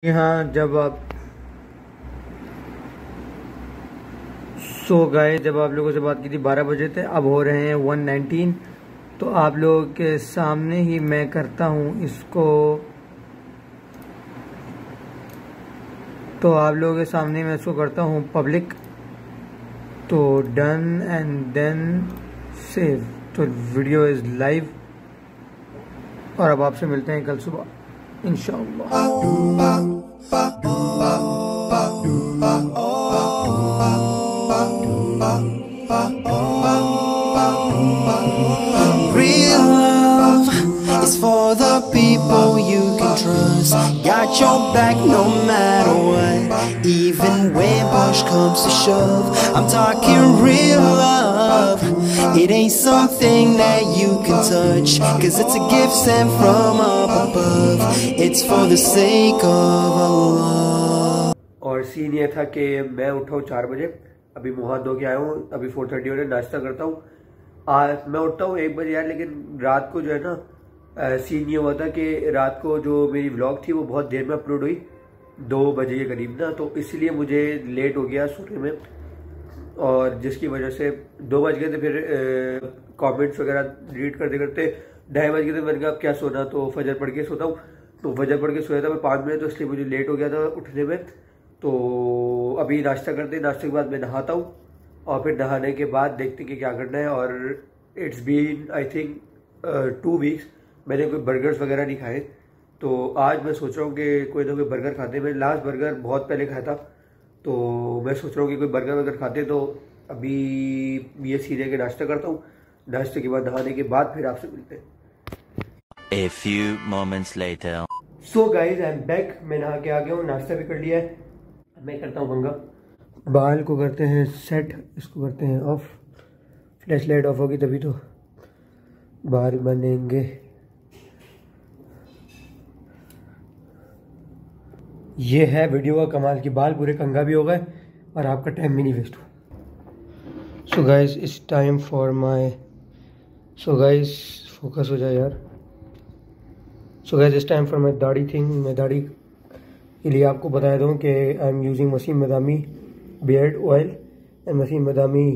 हाँ, जब आप जब आप लोगों से बात की थी 12 बजे थे, अब हो रहे हैं 1:19। तो आप लोगों के सामने ही मैं करता हूँ इसको, तो आप लोगों के सामने मैं इसको करता हूँ पब्लिक। तो डन एंड देन सेव। तो वीडियो इज़ लाइव और अब आपसे मिलते हैं कल सुबह इंशाअल्लाह। Real love is for the people you can trust. Got your back no matter what, even when push comes to shove. I'm talking real love. It ain't something that you can touch, 'cause it's a gift sent from up above. It's for the sake of Allah. और scene ये था कि मैं उठा हूँ 4 बजे, अभी मुँह हाथ धो के आया हूँ, अभी 4:30 हो रहे, नाश्ता करता हूँ। आज मैं उठता हूँ 1 बजे यार, लेकिन रात को जो है ना सीन ये हुआ था कि रात को जो मेरी व्लॉग थी वो बहुत देर में अपलोड हुई, 2 बजे के करीब ना, तो इसलिए मुझे लेट हो गया सोने में, और जिसकी वजह से 2 बज गए थे। फिर कमेंट्स वगैरह रीड करते करते 2:30 बज गए थे। मैंने कहा अब क्या सोना, तो फजर पढ़ के सोता हूँ। तो फजर पढ़ के सोया था मैं 5 मिनट, तो इसलिए मुझे लेट हो गया था उठने में। तो अभी नाश्ता करते हैं, नाश्ते के बाद मैं नहाता हूँ और फिर नहाने के बाद देखते कि क्या करना है। और it's been I think 2 weeks मैंने कोई बर्गर्स वगैरह नहीं खाए, तो आज मैं सोच रहा हूँ कि कोई ना कोई बर्गर खाते हैं। मैंने लास्ट बर्गर बहुत पहले खाया था, तो मैं सोच रहा हूँ कि कोई बर्गर वगैरह खाते हैं। तो अभी ये सीधे के नाश्ता करता हूँ, नाश्ते के बाद नहाने के बाद फिर आपसे मिलते हैं। A few moments later. So guys I am back. मैं नहा के आ गया हूँ, नाश्ता भी कर लिया है। मैं करता हूँ पंगा, बाल को करते हैं सेट, इसको करते हैं ऑफ। फ्लैश लाइट ऑफ होगी तभी तो बाल बनेंगे। ये है वीडियो का कमाल की, बाल पूरे कंघा भी हो गए और आपका टाइम भी नहीं वेस्ट हुआ। So guys it's time for my, so guys focus हो जाए यार। So guys it's time for my दाढ़ी थिंग। मैं दाढ़ी के लिए आपको बता दूं कि I am using Wasim Madami beard oil and Wasim Madami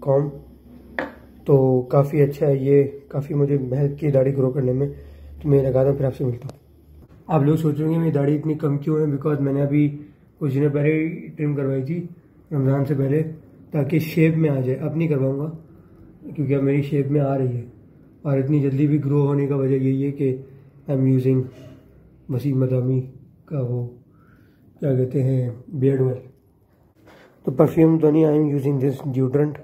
com. तो काफ़ी अच्छा है ये, काफ़ी मुझे हेल्प की दाढ़ी ग्रो करने में। तो मैं लगा दूँ, फिर आपसे मिलता हूँ। आप लोग सोचेंगे मेरी दाढ़ी इतनी कम क्यों है, बिकॉज मैंने अभी कुछ दिनों पहले ही ट्रिम करवाई थी रमज़ान से पहले, ताकि शेप में आ जाए। अब नहीं करवाऊँगा क्योंकि अब मेरी शेप में आ रही है, और इतनी जल्दी भी ग्रो होने का वजह यही है कि आई एम यूजिंग वसीम मदामी का वो क्या कहते हैं बियर्ड ऑयल। तो परफ्यूम तो नहीं, आई am using this deodorant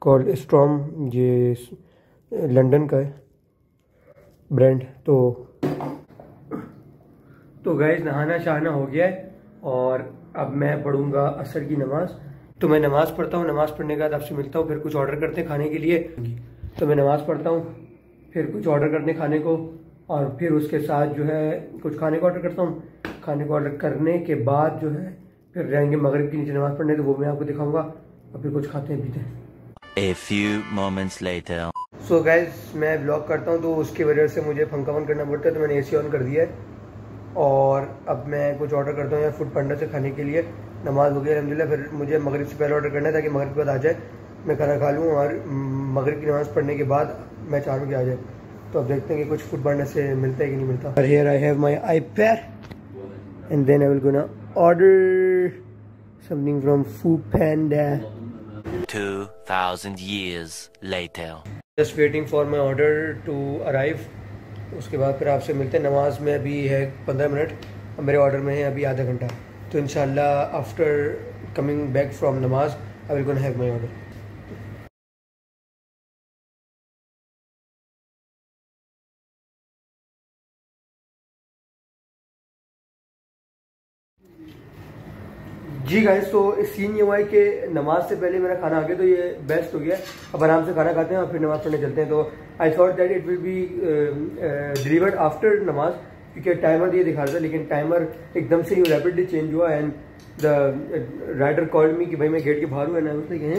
called storm, ये लंदन का है ब्रांड। तो गाइस नहाना शहाना हो गया है और अब मैं पढ़ूंगा असर की नमाज। तो मैं नमाज़ पढ़ता हूँ, नमाज़ पढ़ने के बाद आपसे मिलता हूँ। फिर कुछ ऑर्डर करते हैं खाने के लिए। तो मैं नमाज़ पढ़ता हूँ, फिर कुछ ऑर्डर करते हैं खाने को, और फिर उसके साथ जो है कुछ खाने को ऑर्डर करता हूँ। खाने को ऑर्डर करने के बाद जो है फिर रहेंगे मगरिब की नीचे नमाज़ पढ़ने, तो वो मैं आपको दिखाऊंगा, और फिर कुछ खाते हैं पीते हैं। A few moments later. So guys मैं ब्लॉग करता हूँ, तो उसकी वजह से मुझे पंखा बंद करना पड़ता है, तो मैंने एसी ऑन कर दिया है। और अब मैं कुछ ऑर्डर करता हूँ या फूड पांडा से खाने के लिए। नमाज हो गई अल्हम्दुलिल्लाह। फिर मुझे मगरिब से पहले ऑर्डर करना है ताकि मगरिब के बाद आ जाए, मैं खाना खा लूँ, और मगरिब की नमाज़ पढ़ने के बाद मैं 4 बजे आ जाए। तो अब देखते हैं कि कुछ फूड पांडा से मिलता है कि नहीं मिलता। Here I have my iPad and then I will gonna order something from Foodpanda. 2000 years later. Just waiting for my order to arrive. उसके बाद फिर आपसे मिलते हैं। नमाज में अभी है 15 मिनट और मेरे ऑर्डर में है अभी आधा घंटा। तो इंशाल्लाह after coming back from namaz I will gonna have my order. जी गाइस, तो सीन ये हुआ है कि नमाज से पहले मेरा खाना आ गया, तो ये बेस्ट हो गया। अब आराम से खाना खाते हैं और फिर नमाज पढ़ने चलते हैं। तो I thought that it will be delivered after नमाज, क्योंकि टाइमर ये दिखा रहा था, लेकिन टाइमर एकदम से ही रैपिडली चेंज हुआ। And the rider called me कि भाई मैं गेट के बाहर हूँ, एंड उसने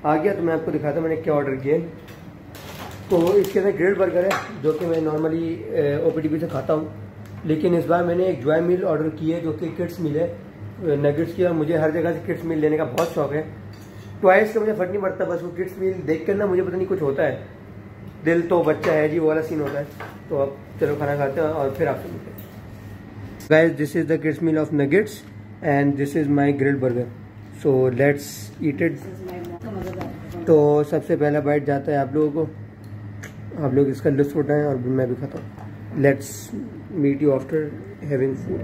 आ गया। तो मैं आपको दिखाता मैंने क्या ऑर्डर किया। तो इसके अंदर ग्रिल्ड बर्गर है, जो कि मैं नॉर्मली OPDP से खाता हूँ। लेकिन इस बार मैंने एक जॉय मील ऑर्डर की है जो कि किड्स मील है, नगेट्स की। और मुझे हर जगह से किड्स मील लेने का बहुत शौक है। टॉयज का मुझे फर्क नहीं पड़ता, बस वो किड्स मील देख कर ना मुझे पता नहीं कुछ होता है, दिल तो बच्चा है जी, वो वाला सीन होता है। तो अब चलो खाना खाते हैं और फिर आपसे मिलते हैं। Guys, this is the kids meal of nuggets and this is my grilled burger. So let's eat it. तो सबसे पहला बाइट जाता है आप लोगों को, आप लोग इसका लुत्फ उठाएं और मैं भी खाता हूँ। Let's meet you after having food.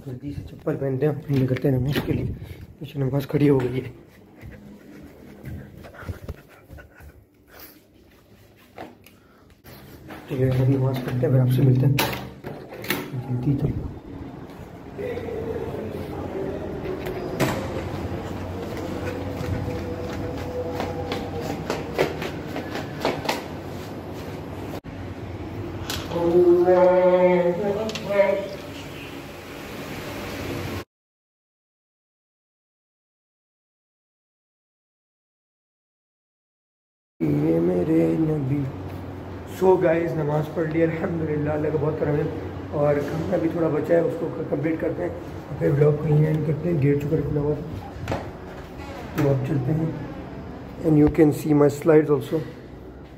जल्दी से चप्पल पहनते हैं, फिर निकलते हैं नमाज के लिए। पीछे नमाज खड़ी हो गई है। ठीक है, नमाज पढ़ते हैं, फिर आपसे मिलते हैं। जल्दी चलो। ये मेरे नबी। सो गाइस, नमाज पढ़ ली अल्हम्दुलिल्लाह, अल्लाह का बहुत करम है। और खाना भी थोड़ा बचा है, उसको कंप्लीट करते हैं और फिर ब्लॉग को यहीं एंड करते हैं। गेट चुका खुला हुआ, तो अब चलते हैं। And you can see my slides also.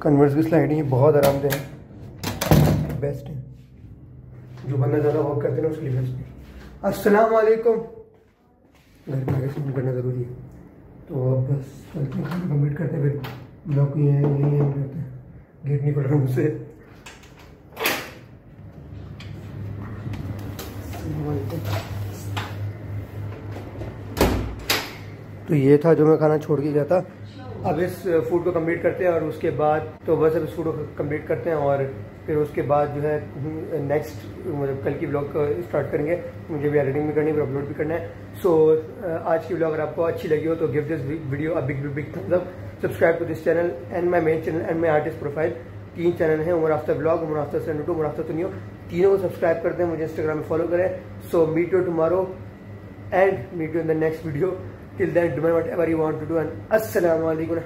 Converse की स्लाइड ये बहुत आरामदेह है, बेस्ट है। जो बंदा ज़्यादा वॉक करते हैं ना उसके लिए बेस्ट है। अस्सलाम वालेकुम। घर में आगे शुरू करना ज़रूरी है। तो अब बस चलते हैं, खाना कंप्लीट करते हैं, फिर ब्लॉग को यहीं एंड करते हैं। गेट नहीं पड़ रहा मुझसे। तो ये था जो मैं खाना छोड़ के गया था। अब इस फूड को कंप्लीट करते हैं और उसके बाद तो बस अब इस फूड को कंप्लीट करते हैं और फिर उसके बाद जो है नेक्स्ट मतलब कल की व्लॉग स्टार्ट करेंगे। मुझे भी एडिटिंग भी करनी है, फिर अपलोड भी करना है। सो आज की व्लॉग अगर आपको अच्छी लगी हो तो give this video a big thumbs up, subscribe to this channel and my main channel and my artist profile. 3 channel हैं, उमर आफ्तर ब्लॉग, उमर आफ्तर सेंड, उमर आफ्तर सुनियो। तीनों को सब्सक्राइब करते हैं, मुझे इंस्टाग्राम में फॉलो करें। So meet you tomorrow and meet you in the next video. Till then, do whatever you want to do, and Assalamu alaikum.